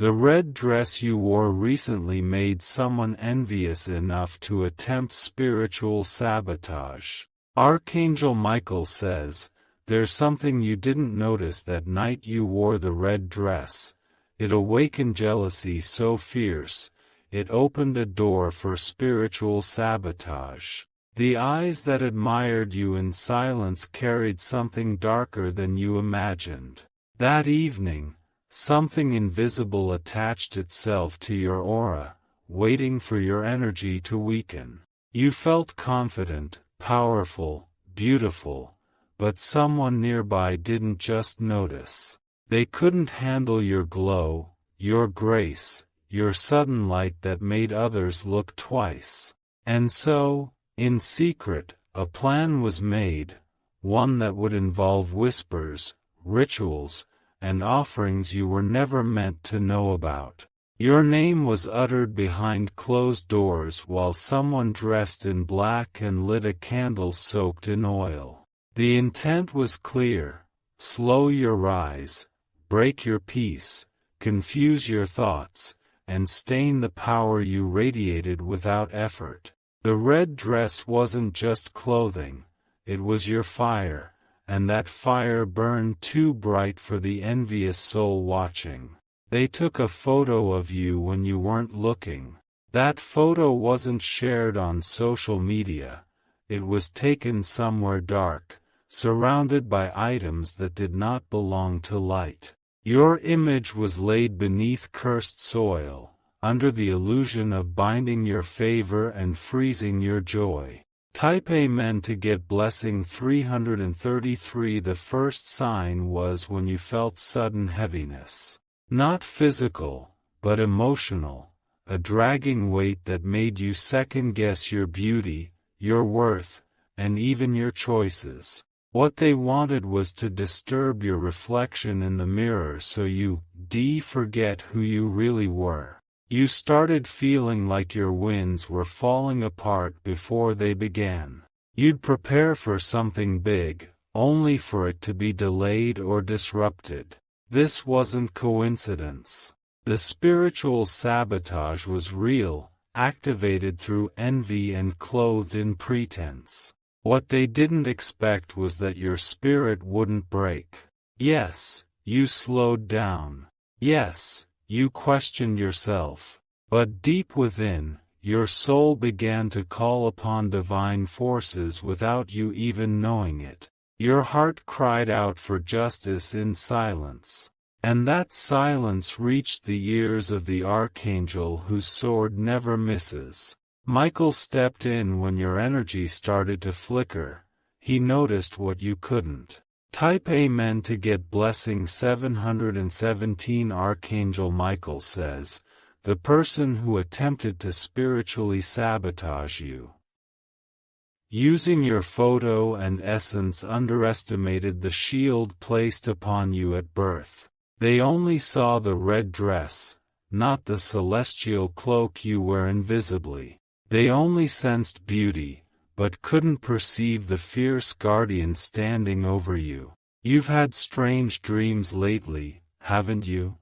The red dress you wore recently made someone envious enough to attempt spiritual sabotage. Archangel Michael says, "There's something you didn't notice that night you wore the red dress. It awakened jealousy so fierce, it opened a door for spiritual sabotage. The eyes that admired you in silence carried something darker than you imagined. That evening, something invisible attached itself to your aura, waiting for your energy to weaken. You felt confident, powerful, beautiful, but someone nearby didn't just notice. They couldn't handle your glow, your grace, your sudden light that made others look twice. And so, in secret, a plan was made, one that would involve whispers, rituals, and offerings you were never meant to know about. Your name was uttered behind closed doors while someone dressed in black and lit a candle soaked in oil. The intent was clear: slow your rise, break your peace, confuse your thoughts, and stain the power you radiated without effort. The red dress wasn't just clothing, it was your fire, and that fire burned too bright for the envious soul watching. They took a photo of you when you weren't looking. That photo wasn't shared on social media. It was taken somewhere dark, surrounded by items that did not belong to light. Your image was laid beneath cursed soil, under the illusion of binding your favor and freezing your joy. Type Amen to get blessing 333. The first sign was when you felt sudden heaviness. Not physical, but emotional, a dragging weight that made you second-guess your beauty, your worth, and even your choices. What they wanted was to disturb your reflection in the mirror so you forget who you really were. You started feeling like your winds were falling apart before they began. You'd prepare for something big, only for it to be delayed or disrupted. This wasn't coincidence. The spiritual sabotage was real, activated through envy and clothed in pretense. What they didn't expect was that your spirit wouldn't break. Yes, you slowed down. Yes, you questioned yourself. But deep within, your soul began to call upon divine forces without you even knowing it. Your heart cried out for justice in silence. And that silence reached the ears of the archangel whose sword never misses. Michael stepped in when your energy started to flicker. He noticed what you couldn't. Type Amen to get blessing 717. Archangel Michael says, the person who attempted to spiritually sabotage you, using your photo and essence, underestimated the shield placed upon you at birth. They only saw the red dress, not the celestial cloak you wear invisibly. They only sensed beauty, but couldn't perceive the fierce guardian standing over you. You've had strange dreams lately, haven't you?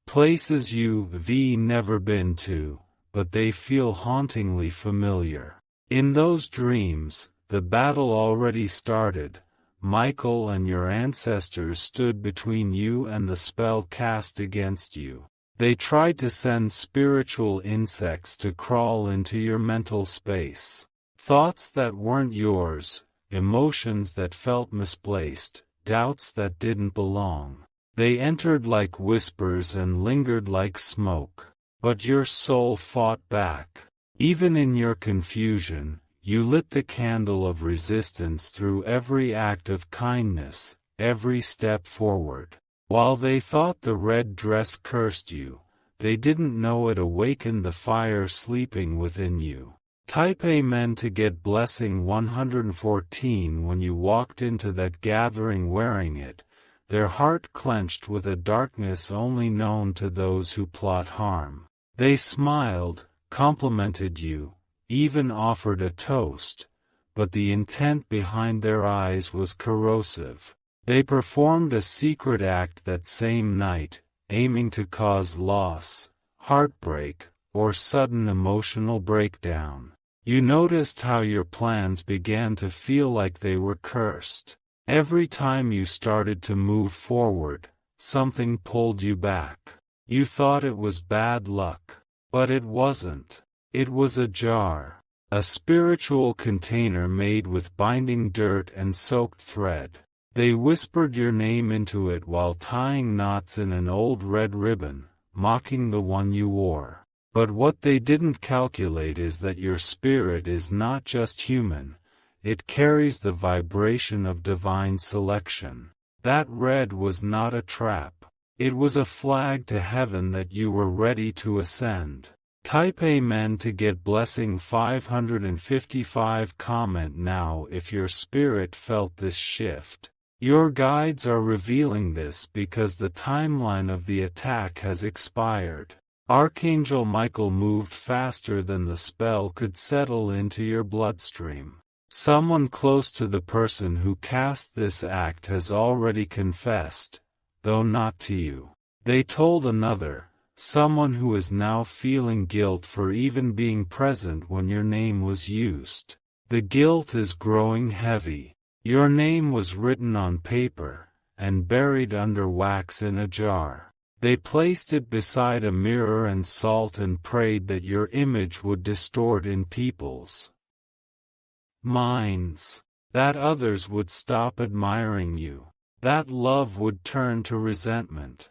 Places you've never been to, but they feel hauntingly familiar. In those dreams, the battle already started. Michael and your ancestors stood between you and the spell cast against you. They tried to send spiritual insects to crawl into your mental space. Thoughts that weren't yours, emotions that felt misplaced, doubts that didn't belong. They entered like whispers and lingered like smoke. But your soul fought back. Even in your confusion, you lit the candle of resistance through every act of kindness, every step forward. While they thought the red dress cursed you, they didn't know it awakened the fire sleeping within you. Type Amen to get blessing 114. When you walked into that gathering wearing it, their heart clenched with a darkness only known to those who plot harm. They smiled, complimented you, even offered a toast, but the intent behind their eyes was corrosive. They performed a secret act that same night, aiming to cause loss, heartbreak, or sudden emotional breakdown. You noticed how your plans began to feel like they were cursed. Every time you started to move forward, something pulled you back. You thought it was bad luck. But it wasn't. It was a jar. A spiritual container made with binding dirt and soaked thread. They whispered your name into it while tying knots in an old red ribbon, mocking the one you wore. But what they didn't calculate is that your spirit is not just human, it carries the vibration of divine selection. That red was not a trap. It was a flag to heaven that you were ready to ascend. Type Amen to get blessing 555. Comment now if your spirit felt this shift. Your guides are revealing this because the timeline of the attack has expired. Archangel Michael moved faster than the spell could settle into your bloodstream. Someone close to the person who cast this act has already confessed, though not to you. They told another, someone who is now feeling guilt for even being present when your name was used. The guilt is growing heavy. Your name was written on paper, and buried under wax in a jar. They placed it beside a mirror and salt and prayed that your image would distort in people's minds, that others would stop admiring you, that love would turn to resentment.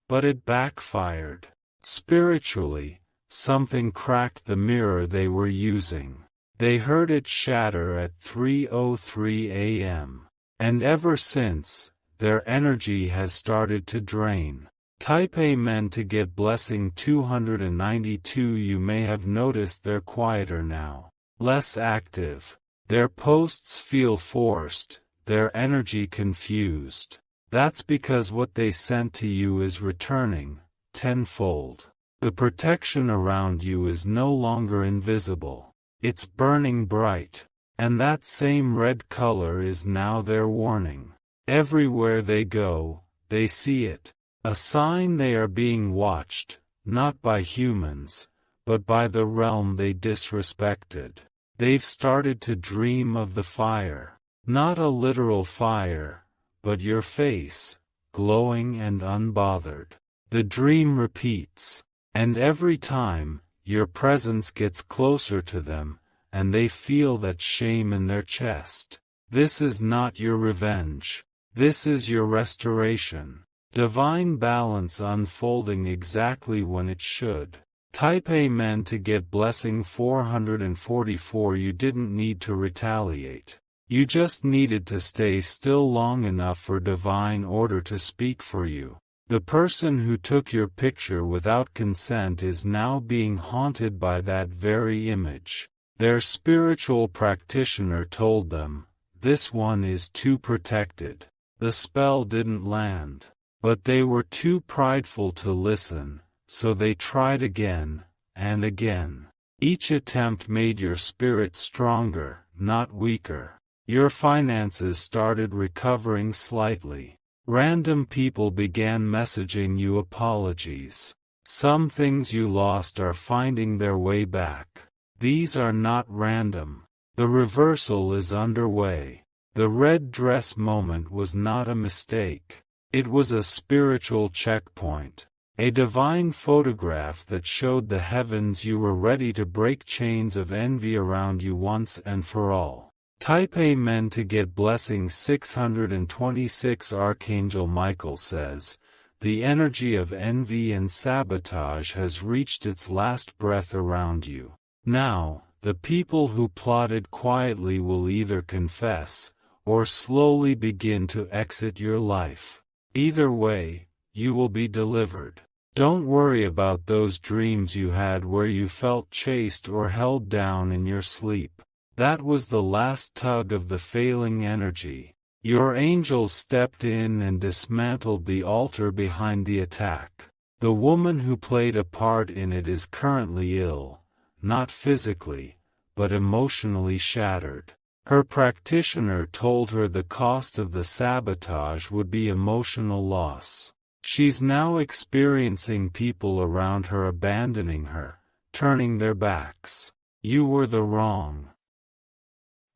But it backfired. Spiritually, something cracked the mirror they were using. They heard it shatter at 3:03 a.m. And ever since, their energy has started to drain. Type Amen to get blessing 292. You may have noticed they're quieter now, less active. Their posts feel forced, their energy confused. That's because what they sent to you is returning, tenfold. The protection around you is no longer invisible. It's burning bright. And that same red color is now their warning. Everywhere they go, they see it. A sign they are being watched, not by humans, but by the realm they disrespected. They've started to dream of the fire. Not a literal fire, but your face, glowing and unbothered. The dream repeats. And every time, your presence gets closer to them, and they feel that shame in their chest. This is not your revenge. This is your restoration. Divine balance unfolding exactly when it should. Type Amen to get blessing 444. You didn't need to retaliate. You just needed to stay still long enough for divine order to speak for you. The person who took your picture without consent is now being haunted by that very image. Their spiritual practitioner told them, "This one is too protected." The spell didn't land. But they were too prideful to listen, so they tried again, and again. Each attempt made your spirit stronger, not weaker. Your finances started recovering slightly. Random people began messaging you apologies. Some things you lost are finding their way back. These are not random. The reversal is underway. The red dress moment was not a mistake. It was a spiritual checkpoint. A divine photograph that showed the heavens you were ready to break chains of envy around you once and for all. Type Amen to get blessing 626. Archangel Michael says, "The energy of envy and sabotage has reached its last breath around you. Now, the people who plotted quietly will either confess, or slowly begin to exit your life. Either way, you will be delivered. Don't worry about those dreams you had where you felt chased or held down in your sleep. That was the last tug of the failing energy. Your angels stepped in and dismantled the altar behind the attack. The woman who played a part in it is currently ill, not physically, but emotionally shattered. Her practitioner told her the cost of the sabotage would be emotional loss. She's now experiencing people around her abandoning her, turning their backs. You were the wrong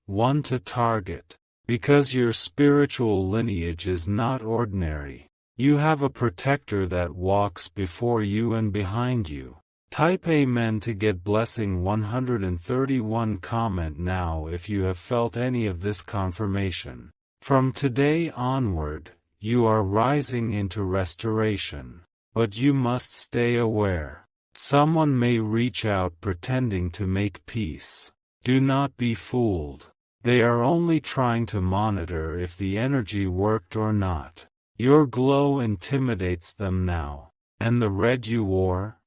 one to target. Because your spiritual lineage is not ordinary. You have a protector that walks before you and behind you. Type Amen to get blessing 131. Comment now if you have felt any of this confirmation. From today onward, you are rising into restoration. But you must stay aware. Someone may reach out pretending to make peace. Do not be fooled. They are only trying to monitor if the energy worked or not. Your glow intimidates them now. And the red you wore?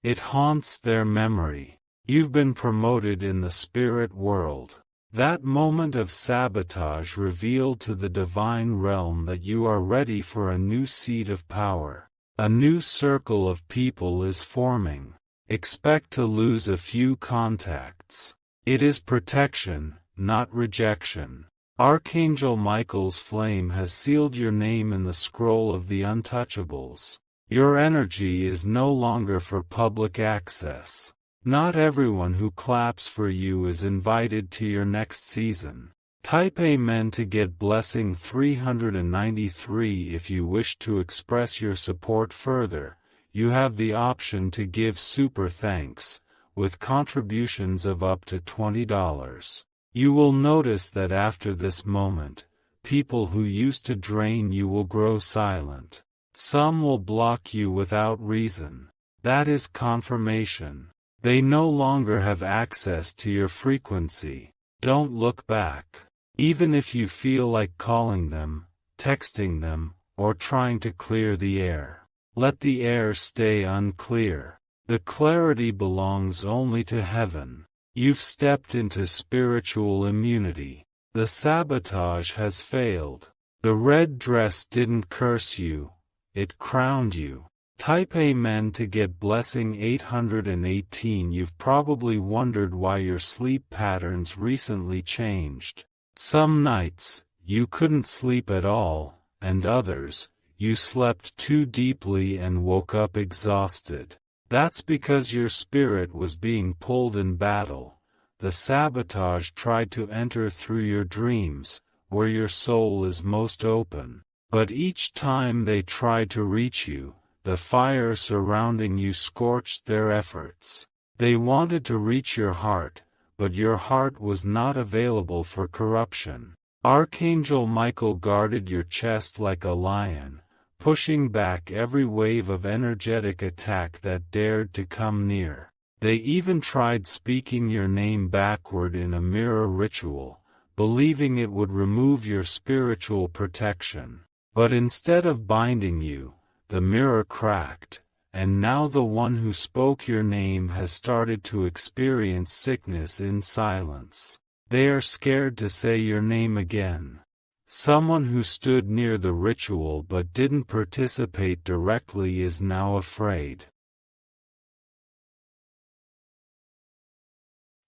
It haunts their memory. You've been promoted in the spirit world. That moment of sabotage revealed to the divine realm that you are ready for a new seat of power. A new circle of people is forming. Expect to lose a few contacts. It is protection, not rejection. Archangel Michael's flame has sealed your name in the scroll of the untouchables. Your energy is no longer for public access. Not everyone who claps for you is invited to your next season. Type Amen to get blessing 393. If you wish to express your support further, you have the option to give super thanks, with contributions of up to $20. You will notice that after this moment, people who used to drain you will grow silent. Some will block you without reason. That is confirmation. They no longer have access to your frequency. Don't look back. Even if you feel like calling them, texting them, or trying to clear the air, let the air stay unclear. The clarity belongs only to heaven. You've stepped into spiritual immunity. The sabotage has failed. The red dress didn't curse you, it crowned you. Type Amen to get blessing 818. You've probably wondered why your sleep patterns recently changed. Some nights, you couldn't sleep at all, and others, you slept too deeply and woke up exhausted. That's because your spirit was being pulled in battle. The sabotage tried to enter through your dreams, where your soul is most open. But each time they tried to reach you, the fire surrounding you scorched their efforts. They wanted to reach your heart, but your heart was not available for corruption. Archangel Michael guarded your chest like a lion, pushing back every wave of energetic attack that dared to come near. They even tried speaking your name backward in a mirror ritual, believing it would remove your spiritual protection. But instead of binding you, the mirror cracked, and now the one who spoke your name has started to experience sickness in silence. They are scared to say your name again. Someone who stood near the ritual but didn't participate directly is now afraid.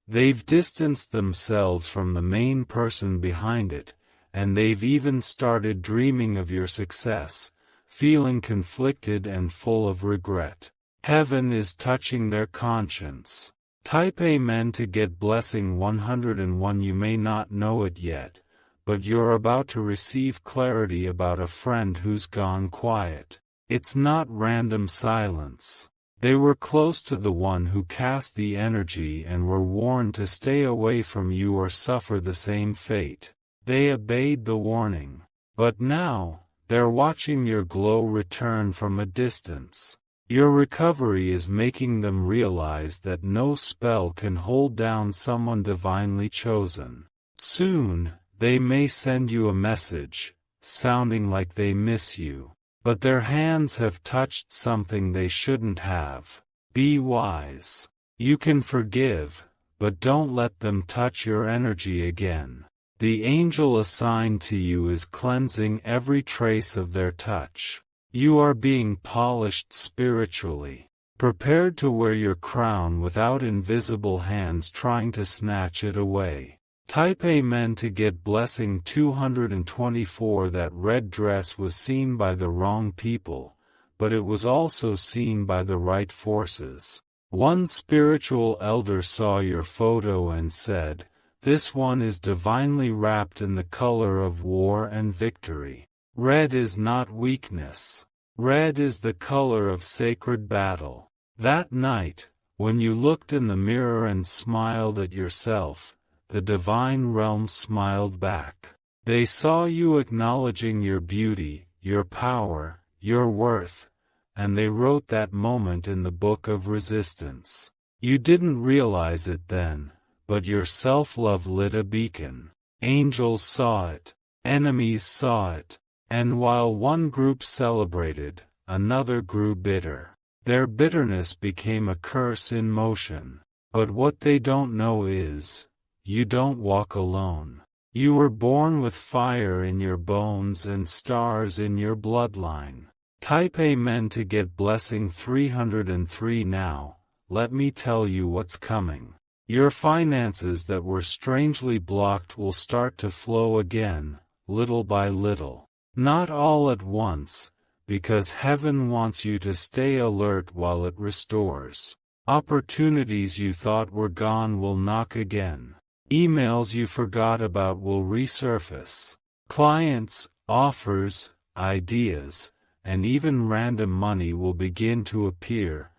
They've distanced themselves from the main person behind it, and they've even started dreaming of your success, feeling conflicted and full of regret. Heaven is touching their conscience. Type Amen to get blessing 101. You may not know it yet, but you're about to receive clarity about a friend who's gone quiet. It's not random silence. They were close to the one who cast the energy and were warned to stay away from you or suffer the same fate. They obeyed the warning. But now, they're watching your glow return from a distance. Your recovery is making them realize that no spell can hold down someone divinely chosen. Soon, they may send you a message, sounding like they miss you. But their hands have touched something they shouldn't have. Be wise. You can forgive, but don't let them touch your energy again. The angel assigned to you is cleansing every trace of their touch. You are being polished spiritually, prepared to wear your crown without invisible hands trying to snatch it away. Type Amen to get blessing 224. That red dress was seen by the wrong people, but it was also seen by the right forces. One spiritual elder saw your photo and said, "This one is divinely wrapped in the color of war and victory." Red is not weakness. Red is the color of sacred battle. That night, when you looked in the mirror and smiled at yourself, the divine realm smiled back. They saw you acknowledging your beauty, your power, your worth, and they wrote that moment in the book of resistance. You didn't realize it then, but your self-love lit a beacon. Angels saw it, enemies saw it, and while one group celebrated, another grew bitter. Their bitterness became a curse in motion. But what they don't know is, you don't walk alone. You were born with fire in your bones and stars in your bloodline. Type Amen to get blessing 303 now. Let me tell you what's coming. Your finances that were strangely blocked will start to flow again, little by little. Not all at once, because heaven wants you to stay alert while it restores. Opportunities you thought were gone will knock again. Emails you forgot about will resurface. Clients, offers, ideas, and even random money will begin to appear,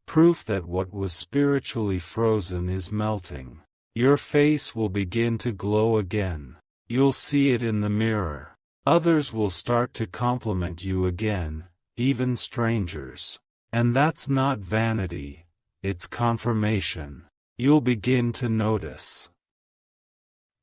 proof that what was spiritually frozen is melting. Your face will begin to glow again. You'll see it in the mirror. Others will start to compliment you again, even strangers. And that's not vanity, it's confirmation. You'll begin to notice.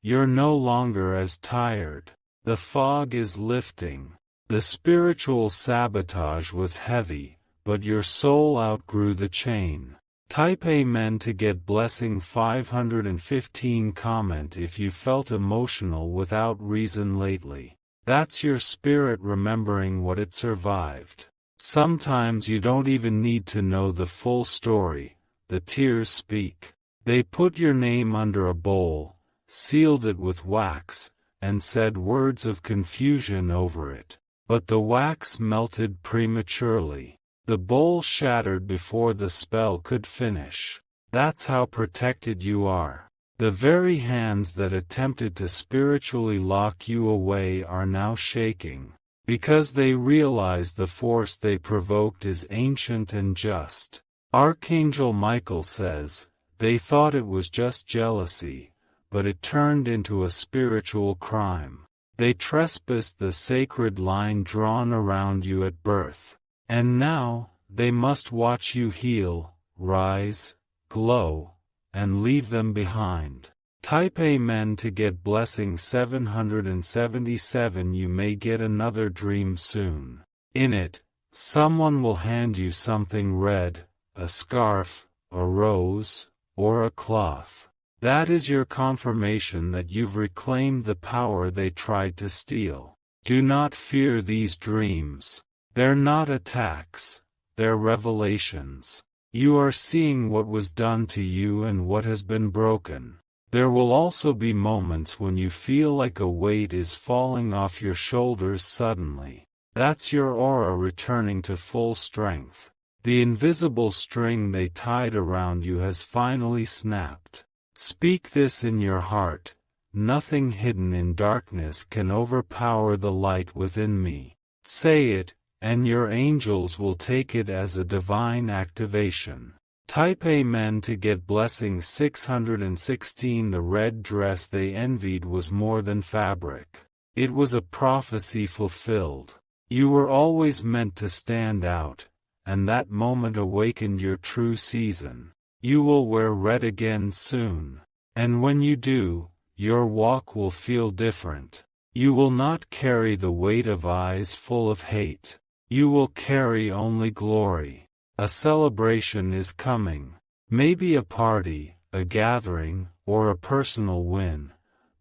You're no longer as tired. The fog is lifting. The spiritual sabotage was heavy, but your soul outgrew the chain. Type Amen to get blessing 515. Comment if you felt emotional without reason lately. That's your spirit remembering what it survived. Sometimes you don't even need to know the full story. The tears speak. They put your name under a bowl, sealed it with wax, and said words of confusion over it. But the wax melted prematurely. The bowl shattered before the spell could finish. That's how protected you are. The very hands that attempted to spiritually lock you away are now shaking, because they realize the force they provoked is ancient and just. Archangel Michael says, they thought it was just jealousy, but it turned into a spiritual crime. They trespassed the sacred line drawn around you at birth. And now, they must watch you heal, rise, glow, and leave them behind. Type Amen to get blessing 777. You may get another dream soon. In it, someone will hand you something red, a scarf, a rose, or a cloth. That is your confirmation that you've reclaimed the power they tried to steal. Do not fear these dreams. They're not attacks, they're revelations. You are seeing what was done to you and what has been broken. There will also be moments when you feel like a weight is falling off your shoulders suddenly. That's your aura returning to full strength. The invisible string they tied around you has finally snapped. Speak this in your heart. Nothing hidden in darkness can overpower the light within me. Say it, and your angels will take it as a divine activation. Type Amen to get blessing 616. The red dress they envied was more than fabric. It was a prophecy fulfilled. You were always meant to stand out, and that moment awakened your true season. You will wear red again soon. And when you do, your walk will feel different. You will not carry the weight of eyes full of hate. You will carry only glory. A celebration is coming. Maybe a party, a gathering, or a personal win,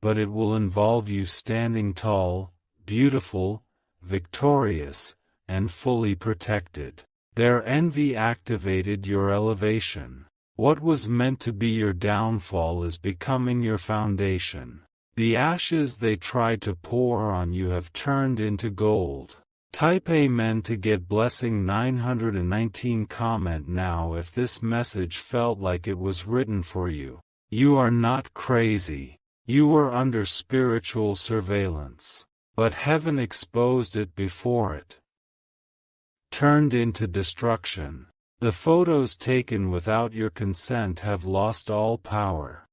but it will involve you standing tall, beautiful, victorious, and fully protected. Their envy activated your elevation. What was meant to be your downfall is becoming your foundation. The ashes they tried to pour on you have turned into gold. Type Amen to get blessing 919. Comment now if this message felt like it was written for you. You are not crazy. You were under spiritual surveillance. But heaven exposed it before it turned into destruction. The photos taken without your consent have lost all power.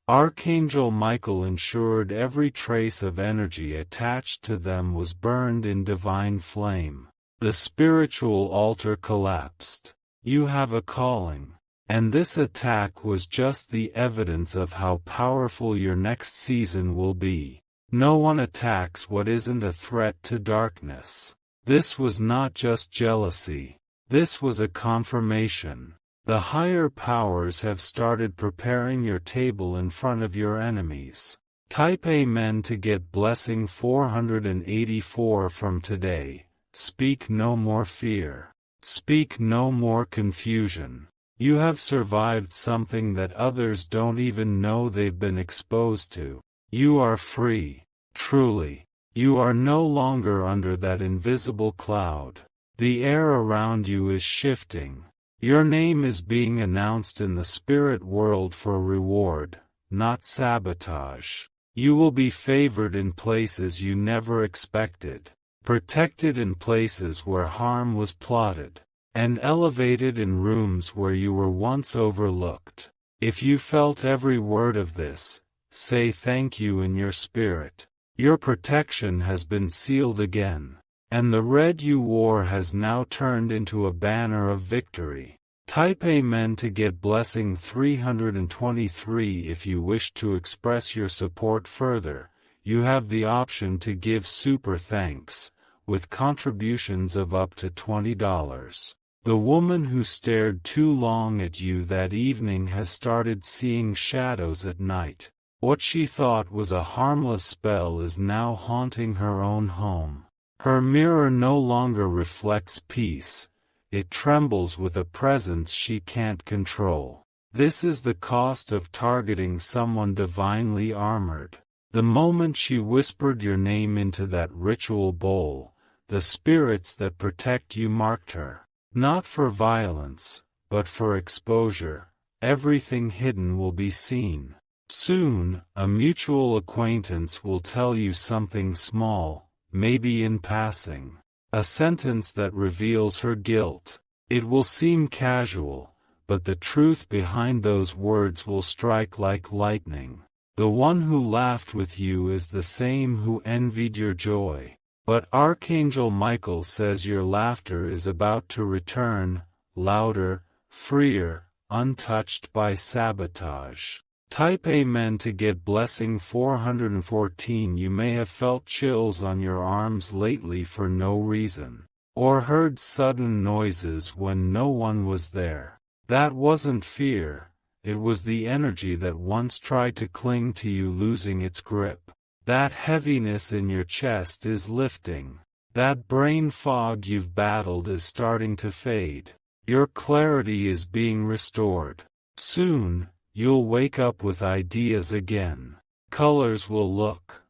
Archangel Michael ensured every trace of energy attached to them was burned in divine flame. The spiritual altar collapsed. You have a calling. And this attack was just the evidence of how powerful your next season will be. No one attacks what isn't a threat to darkness. This was not just jealousy. This was a confirmation. The higher powers have started preparing your table in front of your enemies. Type Amen to get blessing 484 from today. Speak no more fear. Speak no more confusion. You have survived something that others don't even know they've been exposed to. You are free. Truly. You are no longer under that invisible cloud. The air around you is shifting. Your name is being announced in the spirit world for reward, not sabotage. You will be favored in places you never expected, protected in places where harm was plotted, and elevated in rooms where you were once overlooked. If you felt every word of this, say thank you in your spirit. Your protection has been sealed again. And the red you wore has now turned into a banner of victory. Type Amen to get blessing 323. If you wish to express your support further, you have the option to give super thanks, with contributions of up to $20. The woman who stared too long at you that evening has started seeing shadows at night. What she thought was a harmless spell is now haunting her own home. Her mirror no longer reflects peace, it trembles with a presence she can't control. This is the cost of targeting someone divinely armored. The moment she whispered your name into that ritual bowl, the spirits that protect you marked her. Not for violence, but for exposure. Everything hidden will be seen. Soon, a mutual acquaintance will tell you something small, maybe in passing, a sentence that reveals her guilt. It will seem casual, but the truth behind those words will strike like lightning. The one who laughed with you is the same who envied your joy. But Archangel Michael says your laughter is about to return, louder, freer, untouched by sabotage. Type Amen to get blessing 414. You may have felt chills on your arms lately for no reason, or heard sudden noises when no one was there. That wasn't fear, it was the energy that once tried to cling to you losing its grip. That heaviness in your chest is lifting. That brain fog you've battled is starting to fade. Your clarity is being restored. Soon, you'll wake up with ideas again. Colors will look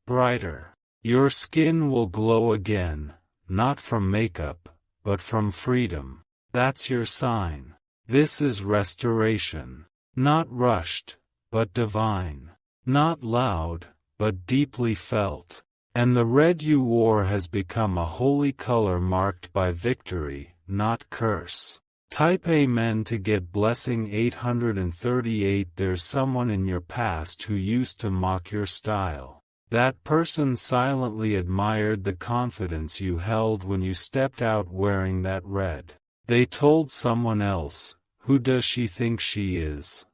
brighter. Your skin will glow again, not from makeup, but from freedom. That's your sign. This is restoration. Not rushed, but divine. Not loud, but deeply felt. And the red you wore has become a holy color marked by victory, not curse. Type Amen to get blessing 838. There's someone in your past who used to mock your style. That person silently admired the confidence you held when you stepped out wearing that red. They told someone else, "Who does she think she is?"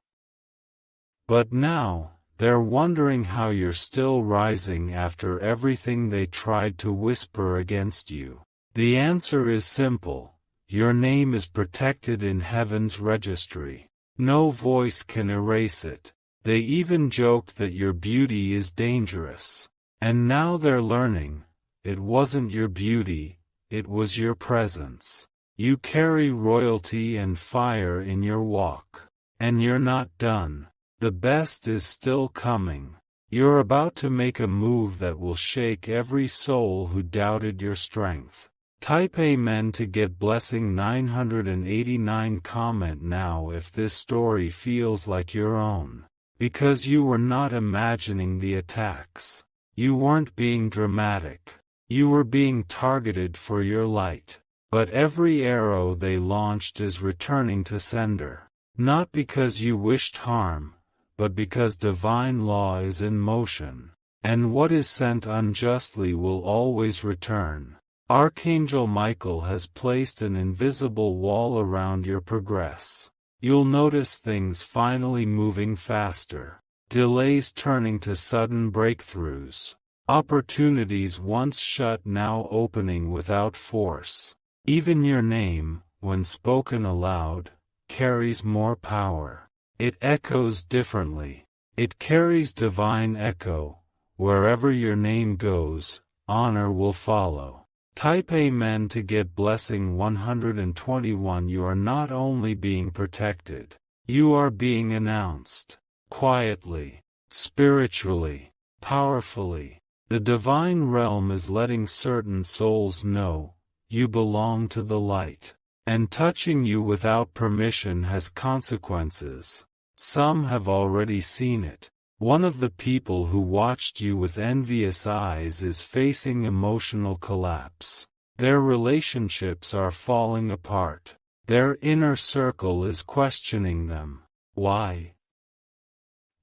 But now, they're wondering how you're still rising after everything they tried to whisper against you. The answer is simple. Your name is protected in heaven's registry. No voice can erase it. They even joked that your beauty is dangerous. And now they're learning, it wasn't your beauty, it was your presence. You carry royalty and fire in your walk. And you're not done. The best is still coming. You're about to make a move that will shake every soul who doubted your strength. Type Amen to get blessing 989. Comment now if this story feels like your own. Because you were not imagining the attacks. You weren't being dramatic. You were being targeted for your light. But every arrow they launched is returning to sender. Not because you wished harm, but because divine law is in motion. And what is sent unjustly will always return. Archangel Michael has placed an invisible wall around your progress. You'll notice things finally moving faster. Delays turning to sudden breakthroughs. Opportunities once shut now opening without force. Even your name, when spoken aloud, carries more power. It echoes differently. It carries divine echo. Wherever your name goes, honor will follow. Type Amen to get blessing 121. You are not only being protected, you are being announced. Quietly, spiritually, powerfully. The divine realm is letting certain souls know, you belong to the light. And touching you without permission has consequences. Some have already seen it. One of the people who watched you with envious eyes is facing emotional collapse. Their relationships are falling apart. Their inner circle is questioning them. Why?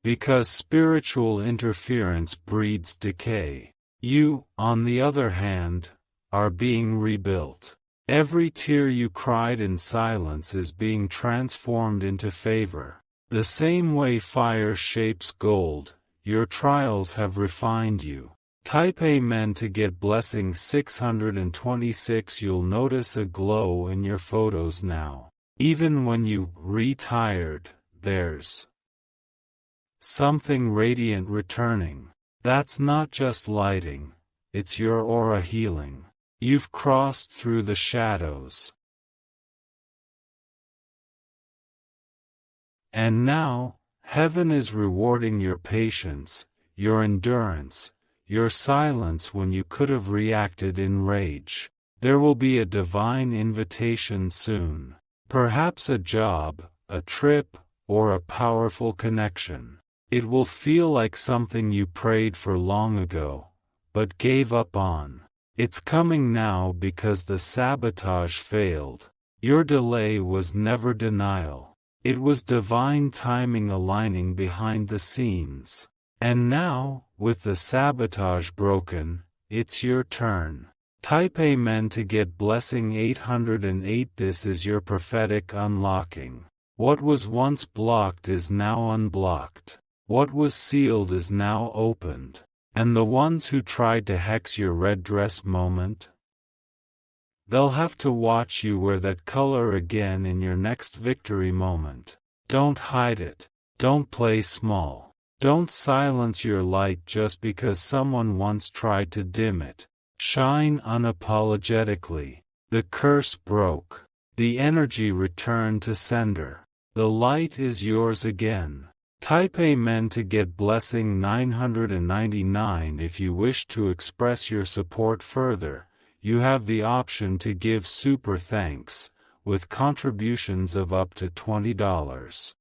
Because spiritual interference breeds decay. You, on the other hand, are being rebuilt. Every tear you cried in silence is being transformed into favor. The same way fire shapes gold, your trials have refined you. Type Amen to get blessing 626. You'll notice a glow in your photos now. Even when you retired, there's something radiant returning. That's not just lighting, it's your aura healing. You've crossed through the shadows. And now, heaven is rewarding your patience, your endurance, your silence when you could have reacted in rage. There will be a divine invitation soon. Perhaps a job, a trip, or a powerful connection. It will feel like something you prayed for long ago, but gave up on. It's coming now because the sabotage failed. Your delay was never denial. It was divine timing aligning behind the scenes. And now, with the sabotage broken, it's your turn. Type Amen to get blessing 808. This is your prophetic unlocking. What was once blocked is now unblocked. What was sealed is now opened. And the ones who tried to hex your red dress moment? They'll have to watch you wear that color again in your next victory moment. Don't hide it. Don't play small. Don't silence your light just because someone once tried to dim it. Shine unapologetically. The curse broke. The energy returned to sender. The light is yours again. Type Amen to get blessing 999. If you wish to express your support further, you have the option to give super thanks, with contributions of up to $20.